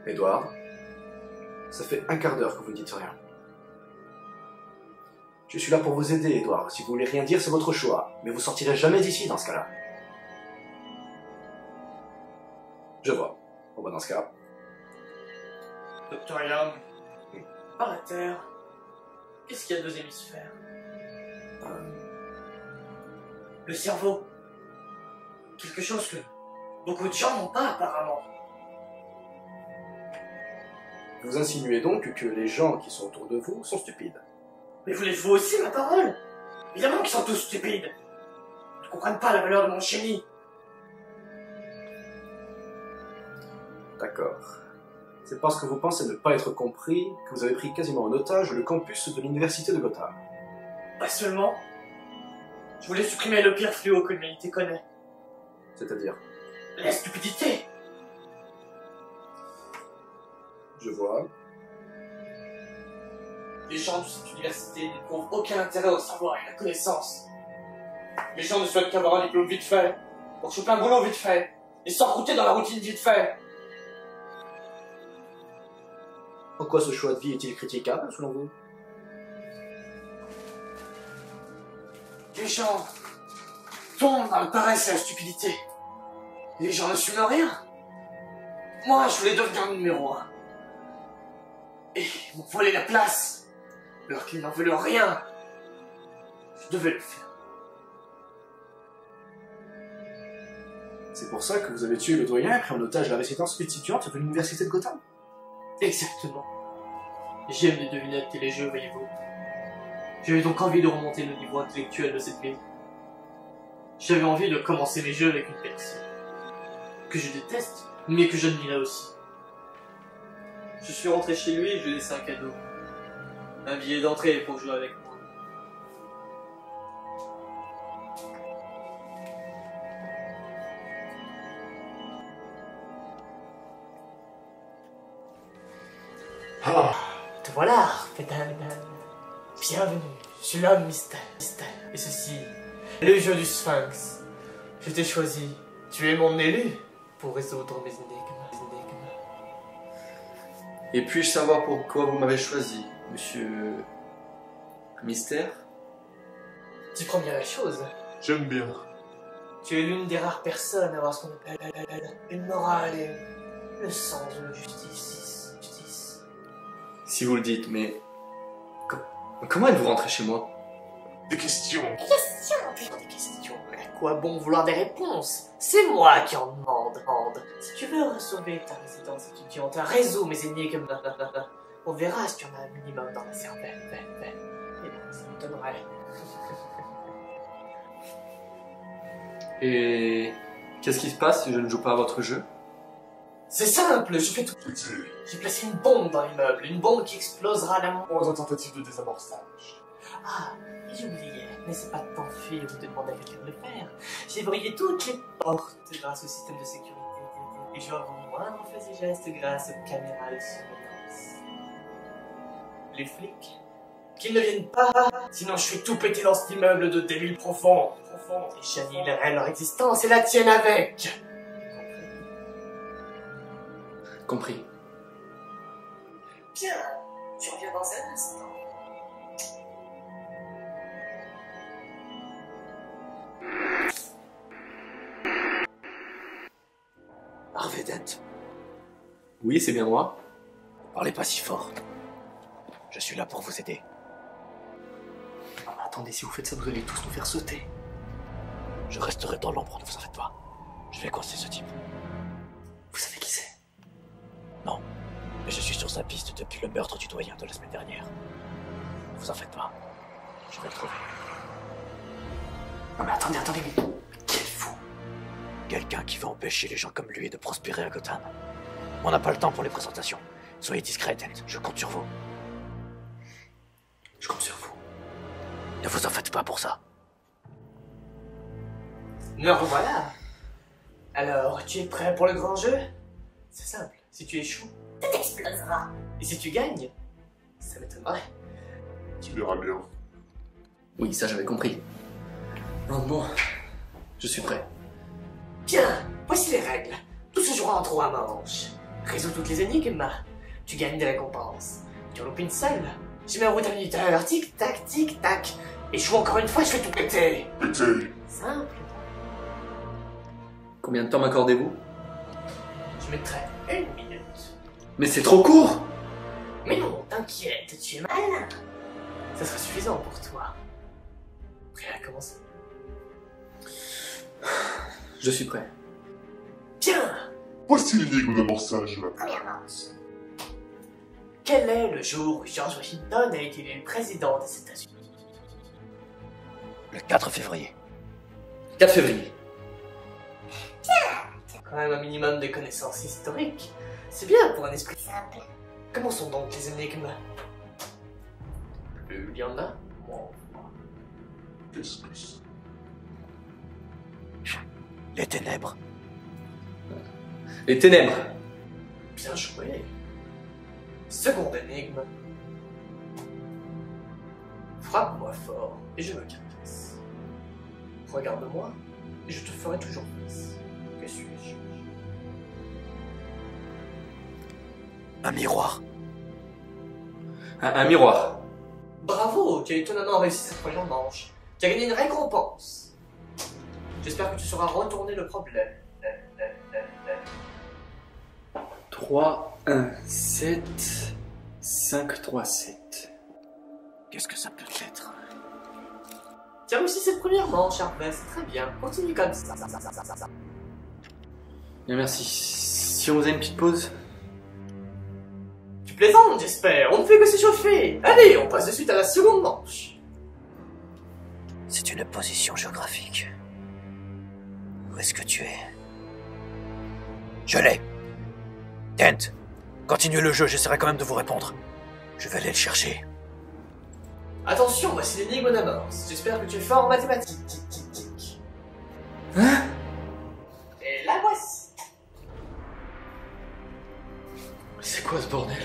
Edward, ça fait un quart d'heure que vous ne dites rien. Je suis là pour vous aider, Edward. Si vous voulez rien dire, c'est votre choix. Mais vous sortirez jamais d'ici dans ce cas-là. Je vois. Bon, bah dans ce cas. Docteur Young, par la Terre, qu'est-ce qu'il y a de deux hémisphères? Le cerveau. Quelque chose que beaucoup de gens n'ont pas apparemment. Vous insinuez donc que les gens qui sont autour de vous sont stupides. Mais voulez-vous aussi ma parole? Évidemment qu'ils sont tous stupides. Ils ne comprennent pas la valeur de mon génie. D'accord. C'est parce que vous pensez ne pas être compris que vous avez pris quasiment en otage le campus de l'université de Gotham. Pas seulement. Je voulais supprimer le pire fléau que l'humanité connaît. C'est-à-dire? La stupidité. Je vois. Les gens de cette université n'éprouvent aucun intérêt au savoir et à la connaissance. Les gens ne souhaitent qu'avoir un diplôme vite fait, pour choper un boulot vite fait, et s'encrouter dans la routine vite fait. En quoi ce choix de vie est-il critiquable, selon vous? Les gens tombent dans le paresse et la stupidité. Les gens ne suivent rien. Moi, je voulais devenir numéro 1. Et ils m'ont volé la place, alors qu'ils n'en veulent rien. Je devais le faire. C'est pour ça que vous avez tué le doyen et pris en otage la résidence étudiante de l'université de Gotham? Exactement. J'aime les devinettes et les jeux, voyez-vous. J'avais donc envie de remonter le niveau intellectuel de cette ville. J'avais envie de commencer mes jeux avec une personne que je déteste, mais que j'admirais aussi. Je suis rentré chez lui et je lui ai laissé un cadeau. Un billet d'entrée pour jouer avec moi. Ah. Te voilà, Fédal. Bienvenue, je suis l'homme mystère. Et ceci, le jeu du Sphinx. Je t'ai choisi, tu es mon élu pour résoudre mes énigmes. Et puis-je savoir pourquoi vous m'avez choisi, monsieur... Mystère? Tu première chose, J'aime bien. tu es l'une des rares personnes à avoir ce qu'on appelle une morale et le sens de la justice. Si vous le dites, mais... Comment êtes-vous rentré chez moi? Des questions. Toujours des questions. À quoi bon vouloir des réponses? C'est moi qui en demande. Si tu veux sauver ta résidence étudiante, résous mes énigmes. On verra si tu en as un minimum dans la cervelle. Et là, ça me donnerait. Et... qu'est-ce qui se passe si je ne joue pas à votre jeu? C'est simple, je fais tout. J'ai placé une bombe dans l'immeuble, une bombe qui explosera à la Onze tentatives de désamorçage. Ah, et j'oubliais, n'essaie pas de t'enfuir ou de demander à quelqu'un de le faire. J'ai verrouillé toutes les portes grâce au système de sécurité. Et je vois vos moindres faits et gestes grâce aux caméras de surveillance. Les flics, qu'ils ne viennent pas, sinon je fais tout péter dans cet immeuble de débiles profonds. Et j'annihilerai leur existence et la tienne avec. Compris. Bien, tu reviens dans un instant. Harvey Dent, Oui, c'est bien moi. parlez pas si fort. Je suis là pour vous aider. Non, mais attendez, si vous faites ça, vous allez tous nous faire sauter. Je resterai dans l'ombre, ne vous en faites pas. Je vais coincer ce type. Vous savez qui c'est? Non, mais je suis sur sa piste depuis le meurtre du doyen de la semaine dernière. Ne vous en faites pas. Je vais le trouver. Non mais attendez, mais quel fou! Quelqu'un qui veut empêcher les gens comme lui de prospérer à Gotham. On n'a pas le temps pour les présentations. Soyez discret, Dent. Je compte sur vous. Je compte sur vous. Ne vous en faites pas pour ça. Me revoilà. Alors, tu es prêt pour le grand jeu? C'est simple, si tu échoues, ça t'explosera. Et si tu gagnes, ça m'étonnerait. Tu verras bien. Oui, ça j'avais compris. Bon, je suis prêt. Bien, voici les règles. Tout se jouera en 3 manches. Résous toutes les énigmes, tu gagnes des récompenses. Tu en loupes une seule, je mets en route un minuteur, tic-tac, tic-tac. Échoue encore une fois, je fais tout péter. Pété. Simple. Combien de temps m'accordez-vous? Je mettrai 1 minute. Mais c'est trop court! Mais non, t'inquiète, tu es malin. Ça sera suffisant pour toi. Prêt à commencer? Je suis prêt. Bien. Voici l'énigme d'amorçage de la Première manche. Quel est le jour où George Washington a été élu président des États-Unis? Le 4 février. 4 février. Quand même un minimum de connaissances historiques. C'est bien pour un esprit simple. Comment sont donc les énigmes? Plus il y en a, moins on voit. Qu'est-ce que c'est? Les ténèbres. Les ténèbres. Bien joué. Seconde énigme. Frappe-moi fort et je me caresse. Regarde-moi et je te ferai toujours face. Que suis-je? Un miroir. Un miroir. Bravo, tu as étonnamment réussi cette première manche. Tu as gagné une récompense. J'espère que tu sauras retourner le problème. 3, 1, 7, 5, 3, 7. Qu'est-ce que ça peut être? Tu as réussi cette première manche, Harvey, c'est très bien. Continue comme ça. Bien, merci. Si on faisait une petite pause? Tu plaisantes, j'espère. On ne fait que s'échauffer. Allez, on passe de suite à la seconde manche. C'est une position géographique. Où est-ce que tu es? Je l'ai. Dent, continuez le jeu, j'essaierai quand même de vous répondre. Je vais aller le chercher. Attention, voici l'énigme d'amorce. J'espère que tu es fort en mathématiques. Tic, tic, tic. Hein? Et la voici. C'est quoi ce bordel?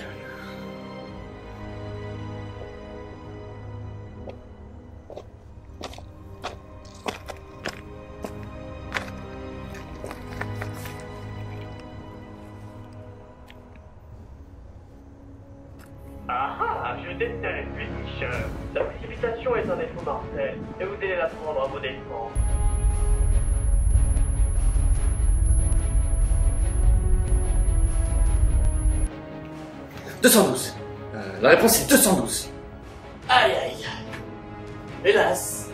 Ah ah, je déteste les tricheurs. La précipitation est un défaut mortel, et vous allez la prendre à vos dépens. « 212. La réponse est 212. Aïe aïe aïe. Hélas,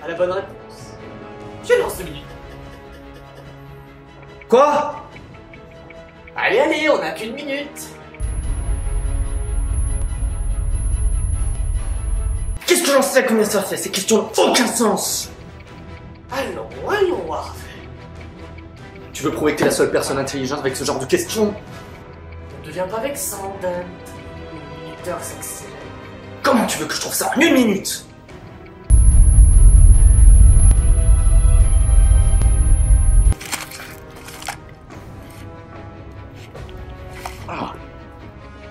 à la bonne réponse. Je lance le minute. Quoi? Allez, allez, on n'a qu'une minute. Qu'est-ce que j'en sais combien ça fait? Ces questions n'ont aucun sens. Allons, allons, Harvey. Tu veux prouver que t'es la seule personne intelligente avec ce genre de questions? Ne deviens pas vexant, Dante. Le minuteur s'accélère. Comment tu veux que je trouve ça en 1 minute?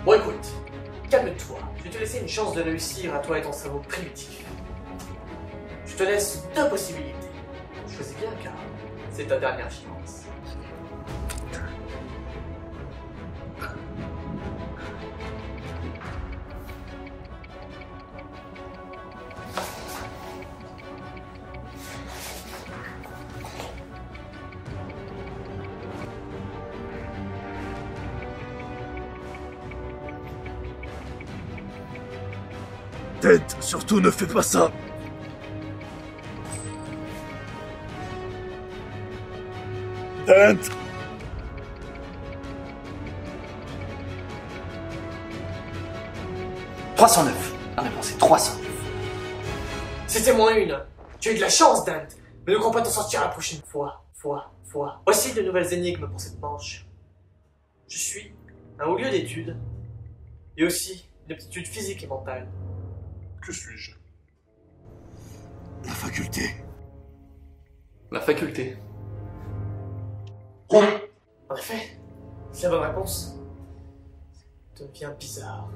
Bon, écoute, calme-toi. Je vais te laisser une chance de réussir à toi et ton cerveau primitif. Je te laisse 2 possibilités. Choisis bien, car c'est ta dernière chance. Tête, surtout ne fais pas ça. Tête. « 309. La réponse est 309. C'était moins une. Tu as eu de la chance, Dante. Mais ne crois pas t'en sortir la prochaine fois. Voici de nouvelles énigmes pour cette manche. Je suis un haut lieu d'études. Et aussi une aptitude physique et mentale. Que suis-je? La faculté. La faculté. Quoi? En effet, c'est la bonne réponse. Ça devient bizarre.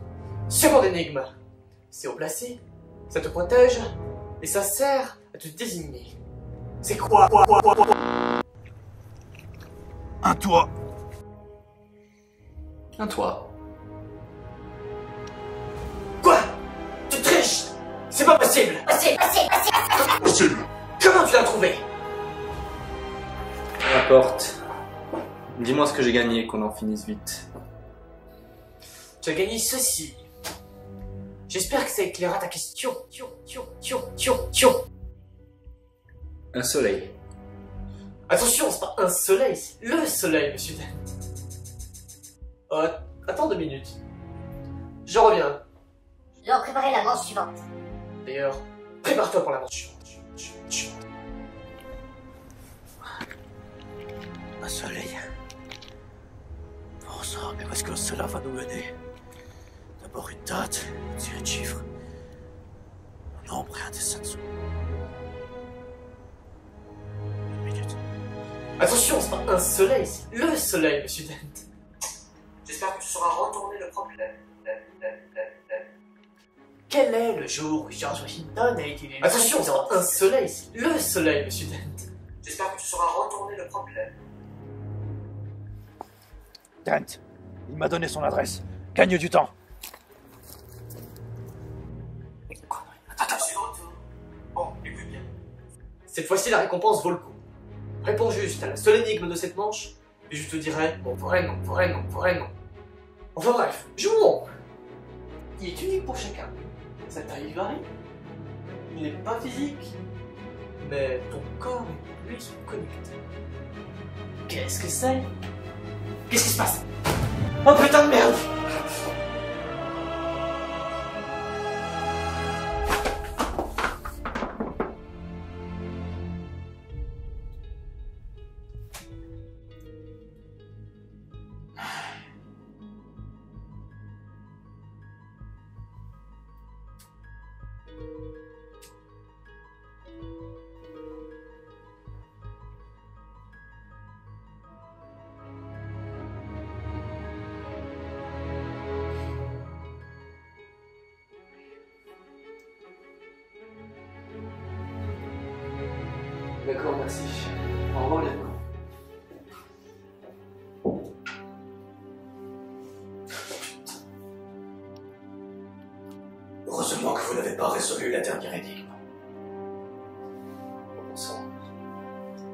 Seconde énigme. C'est haut placé, ça te protège, et ça sert à te désigner. C'est quoi? Un toit. Un toit. Quoi? Tu triches? C'est pas possible! Possible. Comment tu l'as trouvé? Peu importe. Dis-moi ce que j'ai gagné, qu'on en finisse vite. Tu as gagné ceci. J'espère que ça éclairera ta question. Un soleil. Attention, c'est pas un soleil, c'est le soleil, monsieur Dent. Oh, attends 2 minutes. Je reviens. Je dois préparer la manche suivante. D'ailleurs, prépare-toi pour la manche suivante. Un soleil. Bon sang, mais où est-ce que cela va nous mener? D'abord une date, une série de chiffres, un nombre et un dessin dessous. Une minute. Attention, c'est pas un soleil, c'est le soleil, monsieur Dent. J'espère que tu sauras retourner le problème. Quel est le jour où George Washington a été élu? Attention, c'est pas un soleil, c'est le soleil, monsieur Dent. J'espère que tu sauras retourner le problème. Dent, il m'a donné son adresse. Gagne du temps. Attends, je suis de retour. Bon, écoute bien. Cette fois-ci, la récompense vaut le coup. Réponds juste à la seule énigme de cette manche, et je te dirai mon vrai nom. Enfin bref, jouons. Il est unique pour chacun. Sa taille varie. Il n'est pas physique. Mais ton corps et lui sont connectés. Qu'est-ce que c'est? Qu'est-ce qui se passe? Oh putain de merde! D'accord, merci. Au revoir, lieutenant. Heureusement que vous n'avez pas résolu la dernière énigme. Bon sang.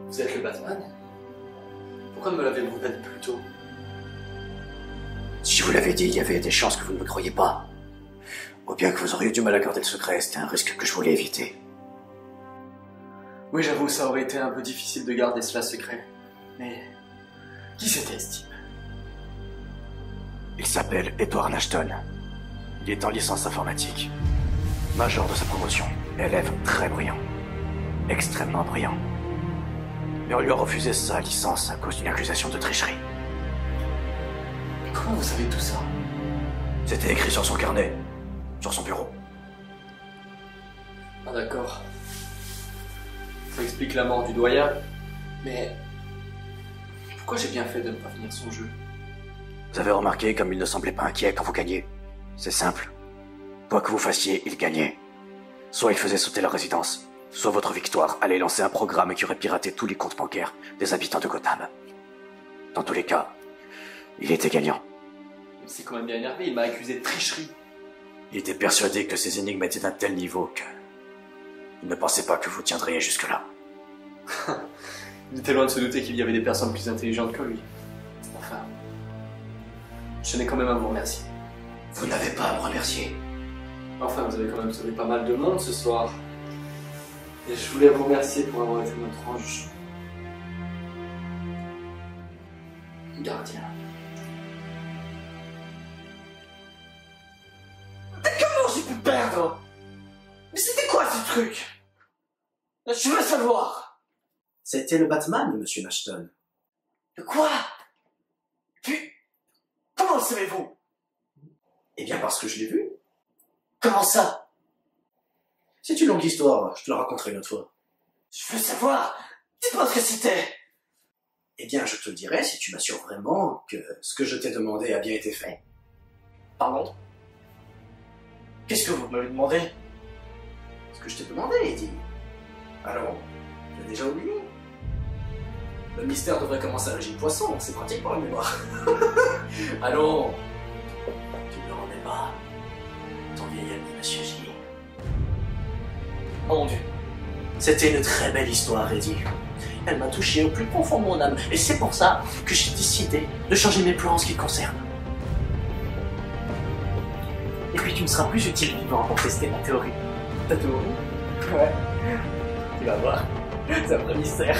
Vous êtes le Batman? Pourquoi ne me l'avez-vous pas dit plus tôt? Si je vous l'avais dit, il y avait des chances que vous ne me croyiez pas. Ou bien que vous auriez du mal à garder le secret, c'était un risque que je voulais éviter. Oui, j'avoue, ça aurait été un peu difficile de garder cela secret. Mais qui c'était, Steve? Il s'appelle Edward Ashton. Il est en licence informatique. Major de sa promotion. Élève très brillant. Extrêmement brillant. Mais on lui a refusé sa licence à cause d'une accusation de tricherie. Comment vous savez tout ça? C'était écrit sur son carnet. Sur son bureau. Ah d'accord. Ça explique la mort du doyen. Mais pourquoi j'ai bien fait de ne pas finir son jeu? Vous avez remarqué comme il ne semblait pas inquiet quand vous gagnez. C'est simple. Quoi que vous fassiez, il gagnait. Soit il faisait sauter leur résidence, soit votre victoire allait lancer un programme qui aurait piraté tous les comptes bancaires des habitants de Gotham. Dans tous les cas, il était gagnant. Il s'est quand même bien énervé, il m'a accusé de tricherie. Il était persuadé que ces énigmes étaient d'un tel niveau que... il ne pensait pas que vous tiendriez jusque-là. Il était loin de se douter qu'il y avait des personnes plus intelligentes que lui. Enfin, je tenais quand même à vous remercier. Vous n'avez pas à me remercier. Enfin, vous avez quand même sauvé pas mal de monde ce soir. Et je voulais vous remercier pour avoir été notre ange gardien. Comment j'ai pu perdre? Mais c'était quoi ce truc? Je veux savoir. C'était le Batman, monsieur Ashton. De quoi? Puis, comment le savez-vous? Eh bien parce que je l'ai vu. Comment ça? C'est une longue histoire, je te la raconterai une autre fois. Je veux savoir. Dis-moi ce que c'était. Eh bien, je te le dirai si tu m'assures vraiment que ce que je t'ai demandé a bien été fait. Pardon? Qu'est-ce que vous m'avez demandé? Ce que je t'ai demandé, Eddie. Alors, tu l'as déjà oublié? Le mystère devrait commencer à régime poisson, c'est pratique pour la mémoire. Allons. Tu ne le remets pas. Ton vieil ami, Monsieur J. Oh mon Dieu. C'était une très belle histoire, Eddie. Elle m'a touché au plus profond de mon âme. Et c'est pour ça que j'ai décidé de changer mes plans en ce qui te concerne. Et puis tu me seras plus utile vivant pour tester ma théorie. Ta théorie? Ouais. Tu vas voir. C'est un vrai mystère.